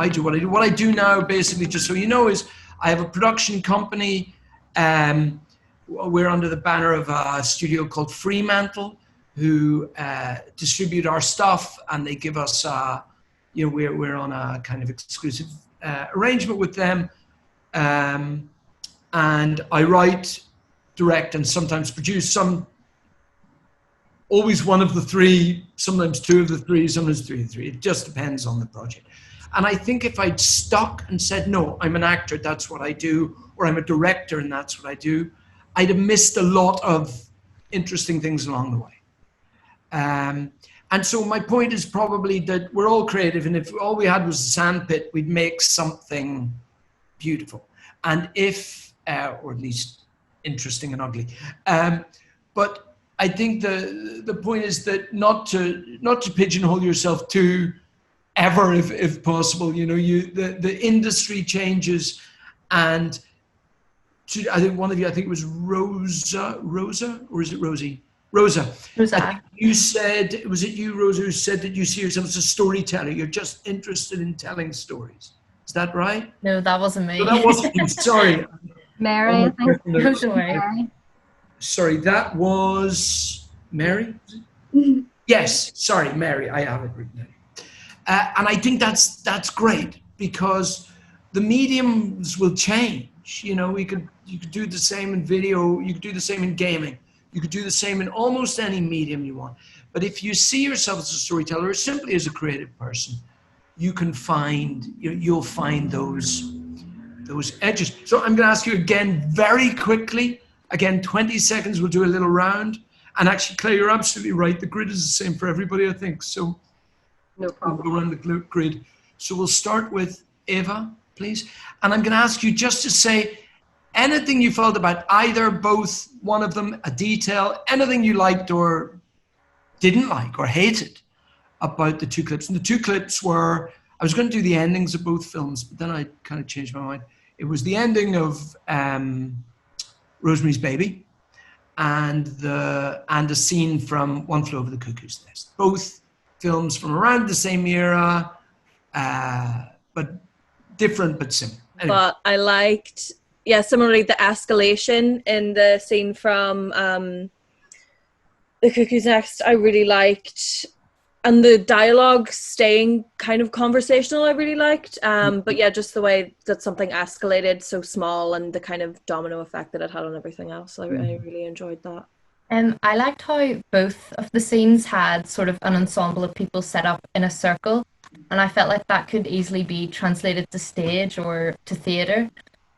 I do what I do. What I do now, basically, just so you know, is I have a production company. We're under the banner of a studio called Fremantle, who distribute our stuff, and they give us, we're on a kind of exclusive arrangement with them. And I write, direct, and sometimes produce always one of the three, sometimes two of the three, sometimes three of the three. It just depends on the project. And I think if I'd stuck and said, no, I'm an actor, that's what I do, or I'm a director and that's what I do, I'd have missed a lot of interesting things along the way. And so my point is probably that we're all creative, and if all we had was a sandpit, we'd make something beautiful. And if, or at least interesting and ugly. But I think the point is that not to pigeonhole yourself too ever, if possible. The industry changes, and I think one of you, I think it was Rosa, or is it Rosie? Rosa. You said, was it you, Rosa, who said that you see yourself as a storyteller? You're just interested in telling stories. Is that right? No, that wasn't me. No, that wasn't me. Sorry. Mary, I think. Mary. Sorry, that was Mary? Yes, sorry, Mary, I have it written down. And I think that's great, because the mediums will change. You could do the same in video, you could do the same in gaming, you could do the same in almost any medium you want. But if you see yourself as a storyteller, or simply as a creative person, you can you'll find those edges. So I'm going to ask you again very quickly. Again, 20 seconds, we'll do a little round. And actually, Claire, you're absolutely right. The grid is the same for everybody, I think. So no problem. We'll go around the grid. So we'll start with Eva, please. And I'm going to ask you just to say anything you felt about either, both, one of them, a detail, anything you liked or didn't like or hated about the two clips. And the two clips were, I was going to do the endings of both films, but then I kind of changed my mind. It was the ending of Rosemary's Baby and a scene from One Flew Over the Cuckoo's Nest. Both films from around the same era, but different but similar. Anyway. But I liked, similarly, the escalation in the scene from The Cuckoo's Nest, I really liked. And the dialogue staying kind of conversational, I really liked. But yeah, just the way that something escalated so small and the kind of domino effect that it had on everything else. I really enjoyed that. I liked how both of the scenes had sort of an ensemble of people set up in a circle. And I felt like that could easily be translated to stage or to theatre.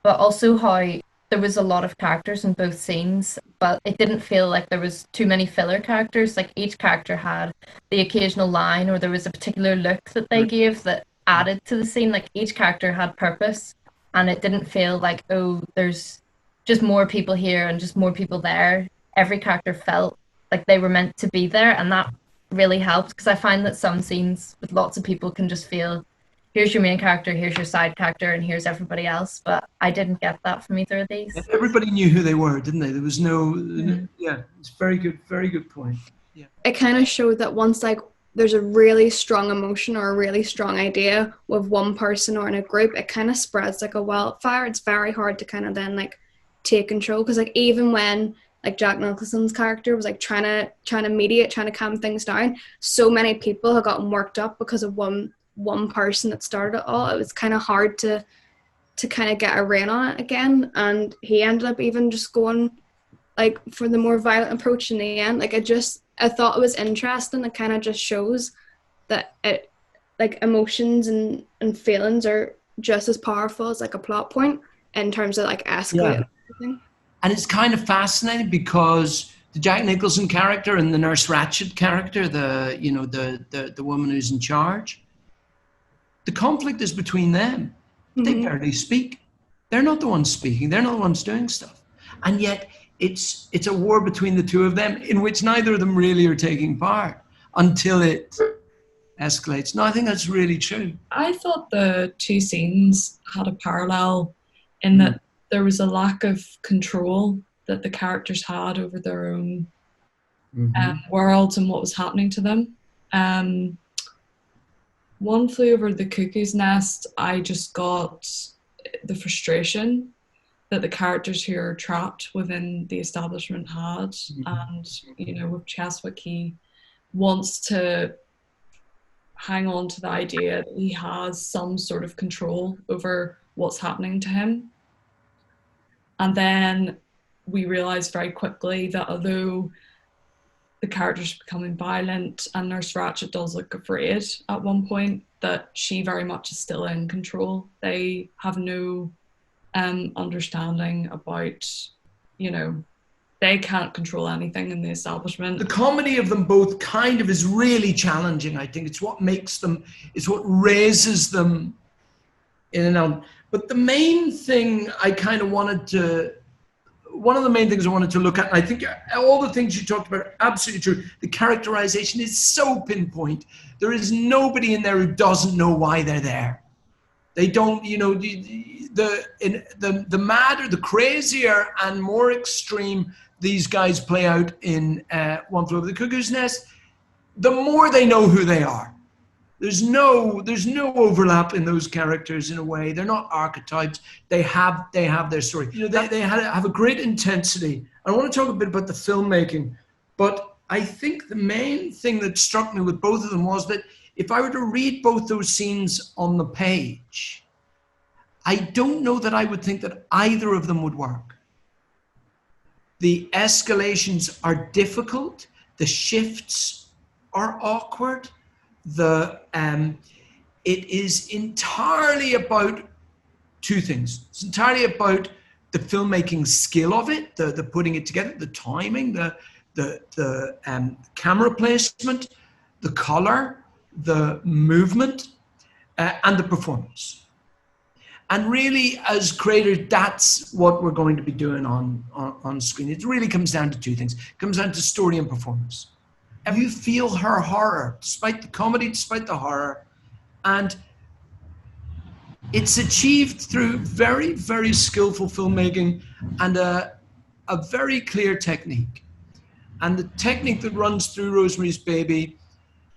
But also how there was a lot of characters in both scenes, but it didn't feel like there was too many filler characters. Like each character had the occasional line, or there was a particular look that they gave that added to the scene. Like each character had purpose, and it didn't feel like, oh, there's just more people here and just more people there. Every character felt like they were meant to be there, and that really helped, because I find that some scenes with lots of people can just feel, here's your main character, here's your side character, and here's everybody else. But I didn't get that from either of these. Everybody knew who they were, didn't they? There was no, it's very good point. Yeah. It kind of showed that once there's a really strong emotion or a really strong idea with one person or in a group, it kind of spreads like a wildfire. It's very hard to kind of then take control, because even when Jack Nicholson's character was trying to mediate, trying to calm things down, so many people have gotten worked up because of one person that started it all. It was kind of hard to kind of get a rein on it again, and he ended up even just going for the more violent approach in the end. I thought it was interesting. It kind of just shows that it emotions and feelings are just as powerful as a plot point in terms of escalating everything. And it's kind of fascinating, because the Jack Nicholson character and the Nurse Ratched character, the woman who's in charge, the conflict is between them. Mm-hmm. They barely speak. They're not the ones speaking. They're not the ones doing stuff. And yet it's a war between the two of them, in which neither of them really are taking part until it escalates. No, I think that's really true. I thought the two scenes had a parallel in that there was a lack of control that the characters had over their own worlds and what was happening to them. One Flew Over the Cuckoo's Nest, I just got the frustration that the characters who are trapped within the establishment had. And, you know, with Cheswick, he wants to hang on to the idea that he has some sort of control over what's happening to him. And then we realize very quickly that although the character's becoming violent and Nurse Ratched does look afraid at one point, that she very much is still in control. They have no understanding about, you know, they can't control anything in the establishment. The comedy of them both kind of is really challenging, I think. It's what makes them, it's what raises them in and out. But the main thing I kind of wanted to, one of the main things I wanted to look at, and I think all the things you talked about are absolutely true. The characterization is so pinpoint. There is nobody in there who doesn't know why they're there. They don't, you know, the madder, the crazier and more extreme these guys play out in One Flew Over the Cuckoo's Nest, the more they know who they are. There's no overlap in those characters in a way. They're not archetypes. They have their story. You know, they have a great intensity. I want to talk a bit about the filmmaking, but I think the main thing that struck me with both of them was that if I were to read both those scenes on the page, I don't know that I would think that either of them would work. The escalations are difficult. The shifts are awkward. It is entirely about two things. It's entirely about the filmmaking skill of it, the putting it together, the timing, the camera placement, the color, the movement, and the performance. And really, as creators, that's what we're going to be doing on screen. It really comes down to two things. It comes down to story and performance. And you feel her horror, despite the comedy, despite the horror. And it's achieved through very, very skillful filmmaking and a very clear technique. And the technique that runs through Rosemary's Baby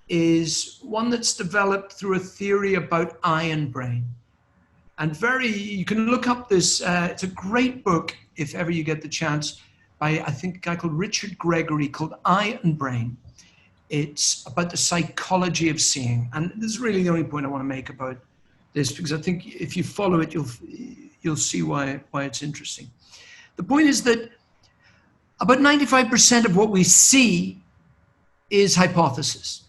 is one that's developed through a theory about eye and brain. And you can look up this, it's a great book, if ever you get the chance, by I think a guy called Richard Gregory, called Eye and Brain. It's about the psychology of seeing. And this is really the only point I want to make about this, because I think if you follow it, you'll see why it's interesting. The point is that about 95% of what we see is hypothesis.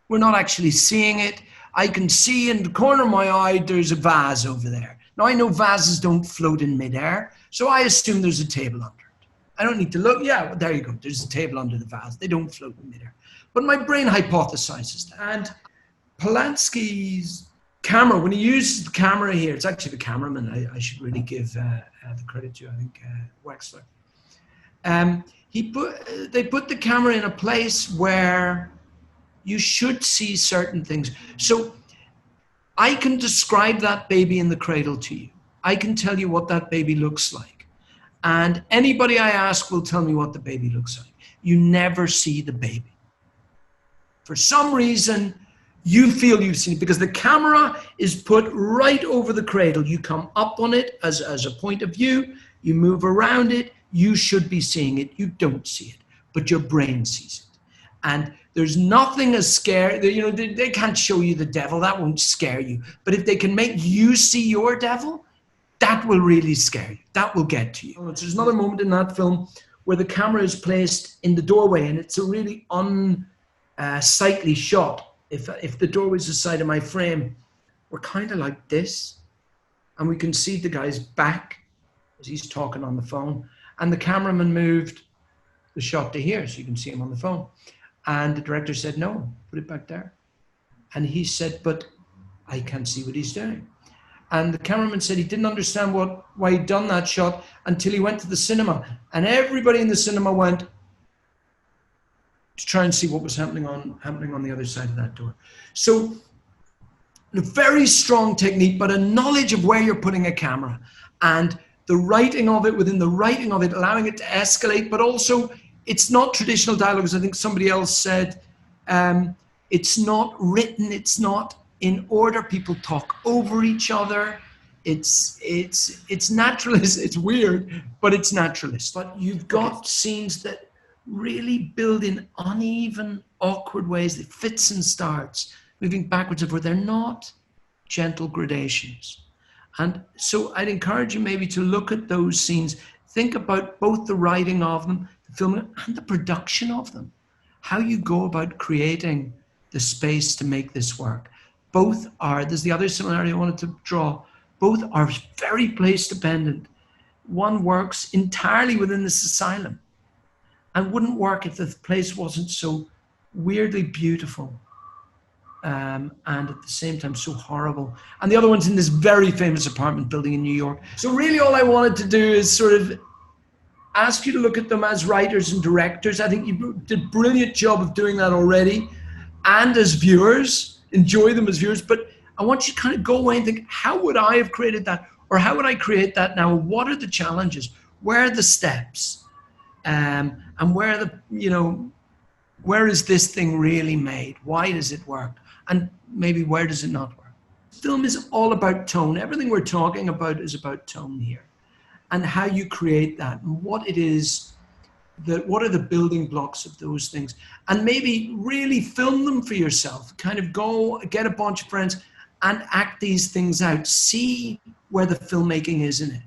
We're not actually seeing it. I can see in the corner of my eye, there's a vase over there. Now I know vases don't float in midair, so I assume there's a table under it. I don't need to look, yeah, well, there you go. There's a table under the vase. They don't float in midair. But my brain hypothesizes that. And Polanski's camera, when he uses the camera here, it's actually the cameraman I should really give the credit to, I think, Wexler. They put the camera in a place where you should see certain things. So I can describe that baby in the cradle to you. I can tell you what that baby looks like. And anybody I ask will tell me what the baby looks like. You never see the baby. For some reason, you feel you've seen it because the camera is put right over the cradle. You come up on it as a point of view. You move around it. You should be seeing it. You don't see it, but your brain sees it. And there's nothing as scary, you know, they can't show you the devil, that won't scare you. But if they can make you see your devil, that will really scare you. That will get to you. There's another moment in that film where the camera is placed in the doorway and it's a really unsightly shot. If the doorway's the side of my frame, we're kind of like this. And we can see the guy's back as he's talking on the phone. And the cameraman moved the shot to here so you can see him on the phone. And the director said, no, put it back there. And he said, but I can't see what he's doing. And the cameraman said he didn't understand why he'd done that shot until he went to the cinema. And everybody in the cinema went to try and see what was happening on the other side of that door. So a very strong technique, but a knowledge of where you're putting a camera and the writing of it, within the writing of it, allowing it to escalate, but also it's not traditional dialogue, as I think somebody else said. It's not written, it's not in order. People talk over each other. It's naturalist. It's weird, but it's naturalist. But you've got scenes that really build in uneven, awkward ways. It fits and starts, moving backwards and forth. They're not gentle gradations. And so I'd encourage you maybe to look at those scenes, think about both the writing of them, the filming, and the production of them. How you go about creating the space to make this work. Both are, there's the other similarity I wanted to draw, both are very place dependent. One works entirely within this asylum and wouldn't work if the place wasn't so weirdly beautiful. And at the same time so horrible. And the other one's in this very famous apartment building in New York. So really all I wanted to do is sort of ask you to look at them as writers and directors. I think you did a brilliant job of doing that already. And as viewers, enjoy them as viewers. But I want you to kind of go away and think, how would I have created that? Or how would I create that now? What are the challenges? Where are the steps? And where are the, you know, where is this thing really made? Why does it work? And maybe where does it not work? Film is all about tone. Everything we're talking about is about tone here. And how you create that and what it is, what are the building blocks of those things. And maybe really film them for yourself. Kind of go get a bunch of friends and act these things out. See where the filmmaking is in it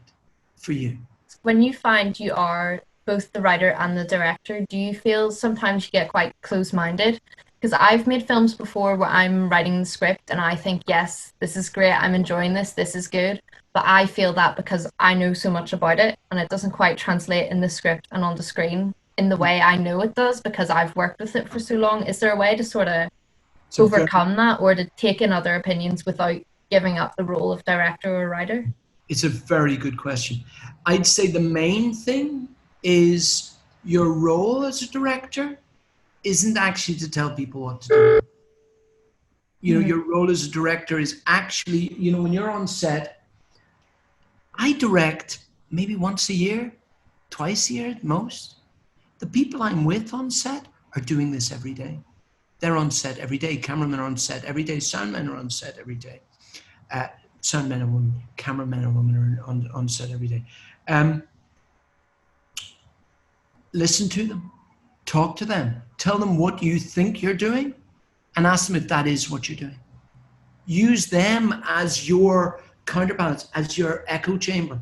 for you. When you find you are both the writer and the director, do you feel sometimes you get quite close-minded? Because I've made films before where I'm writing the script and I think, yes, this is great, I'm enjoying this is good. But I feel that because I know so much about it and it doesn't quite translate in the script and on the screen in the way I know it does because I've worked with it for so long. Is there a way to sort of overcome that, or to take in other opinions without giving up the role of director or writer? It's a very good question. I'd say the main thing is your role as a director isn't actually to tell people what to do. You know, your role as a director is actually, you know, when you're on set, I direct maybe once a year, twice a year at most. The people I'm with on set are doing this every day. They're on set every day. Cameramen are on set every day. Soundmen are on set every day. Soundmen and women, cameramen and women are on set every day. Listen to them. Talk to them. Tell them what you think you're doing and ask them if that is what you're doing. Use them as your counterbalance, as your echo chamber.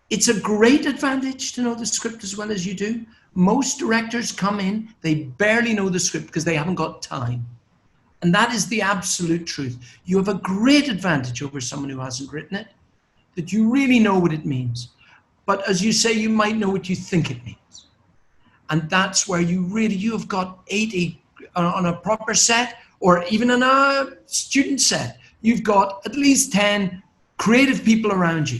It's a great advantage to know the script as well as you do. Most directors come in, they barely know the script because they haven't got time. And that is the absolute truth. You have a great advantage over someone who hasn't written it, that you really know what it means. But as you say, you might know what you think it means. And that's where you have got 80 on a proper set, or even on a student set. You've got at least 10 creative people around you.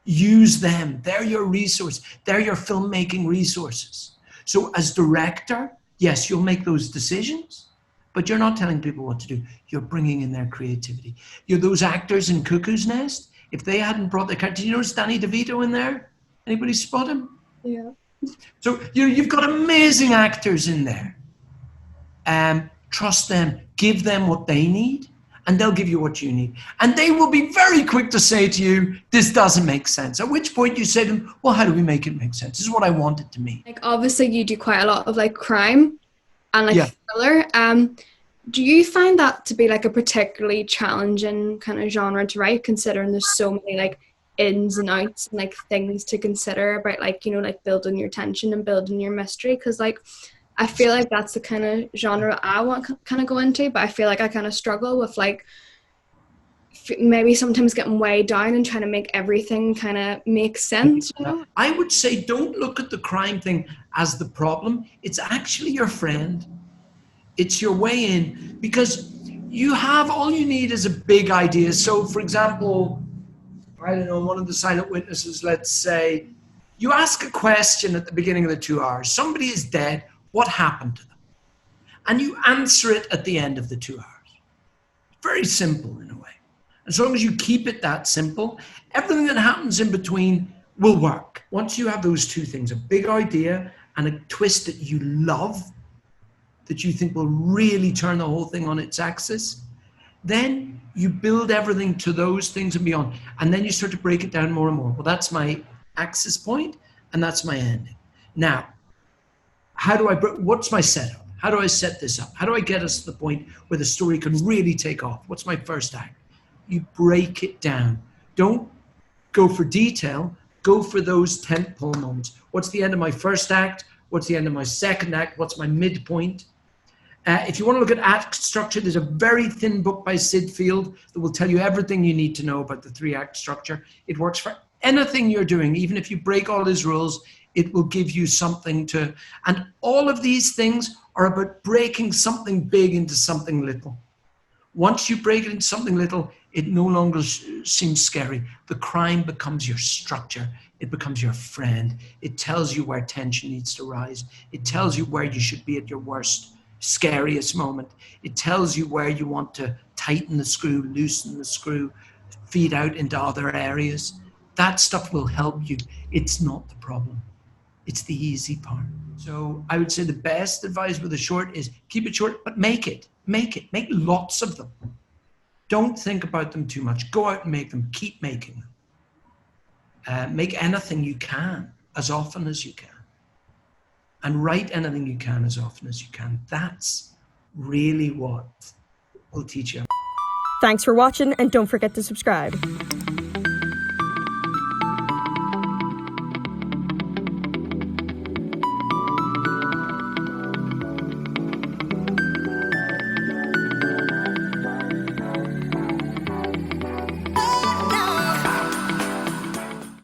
Use them. They're your resource. They're your filmmaking resources. So as director, yes, you'll make those decisions, but you're not telling people what to do. You're bringing in their creativity. You're those actors in Cuckoo's Nest. If they hadn't brought their character, did you notice Danny DeVito in there? Anybody spot him? Yeah. So you've got amazing actors in there. Trust them, give them what they need, and they'll give you what you need. And they will be very quick to say to you, this doesn't make sense. At which point you say to them, well, how do we make it make sense? This is what I want it to mean. Like, obviously you do quite a lot of like crime and like thriller. Do you find that to be like a particularly challenging kind of genre to write, considering there's so many like ins and outs and like things to consider about, like, you know, like building your tension and building your mystery? Because like I feel like that's the kind of genre I want to kind of go into, but I feel like I kind of struggle with like maybe sometimes getting way down and trying to make everything kind of make sense, you know? I would say don't look at the crime thing as the problem. It's actually your friend. It's your way in, because you have, all you need is a big idea. So for example, I don't know, one of the silent witnesses, let's say, you ask a question at the beginning of the 2 hours. Somebody is dead. What happened to them? And you answer it at the end of the 2 hours. Very simple in a way. As long as you keep it that simple, everything that happens in between will work. Once you have those two things, a big idea and a twist that you love, that you think will really turn the whole thing on its axis, Then you build everything to those things and beyond. And then you start to break it down more and more. Well, that's my axis point and that's my ending. Now, what's my setup? How do I set this up? How do I get us to the point where the story can really take off? What's my first act? You break it down. Don't go for detail, go for those tentpole moments. What's the end of my first act? What's the end of my second act? What's my midpoint? If you want to look at act structure, there's a very thin book by Sid Field that will tell you everything you need to know about the 3-act structure. It works for anything you're doing. Even if you break all his rules, it will give you something to, and all of these things are about breaking something big into something little. Once you break it into something little, it no longer seems scary. The crime becomes your structure. It becomes your friend. It tells you where tension needs to rise. It tells you where you should be at your worst, scariest moment. It tells you where you want to tighten the screw, loosen the screw, feed out into other areas. That stuff will help you. It's not the problem. It's the easy part. So I would say the best advice with a short is keep it short, but make it. Make lots of them. Don't think about them too much. Go out and make them. Keep making them. Make anything you can as often as you can. And write anything you can as often as you can. That's really what will teach you. Thanks for watching, and don't forget to subscribe.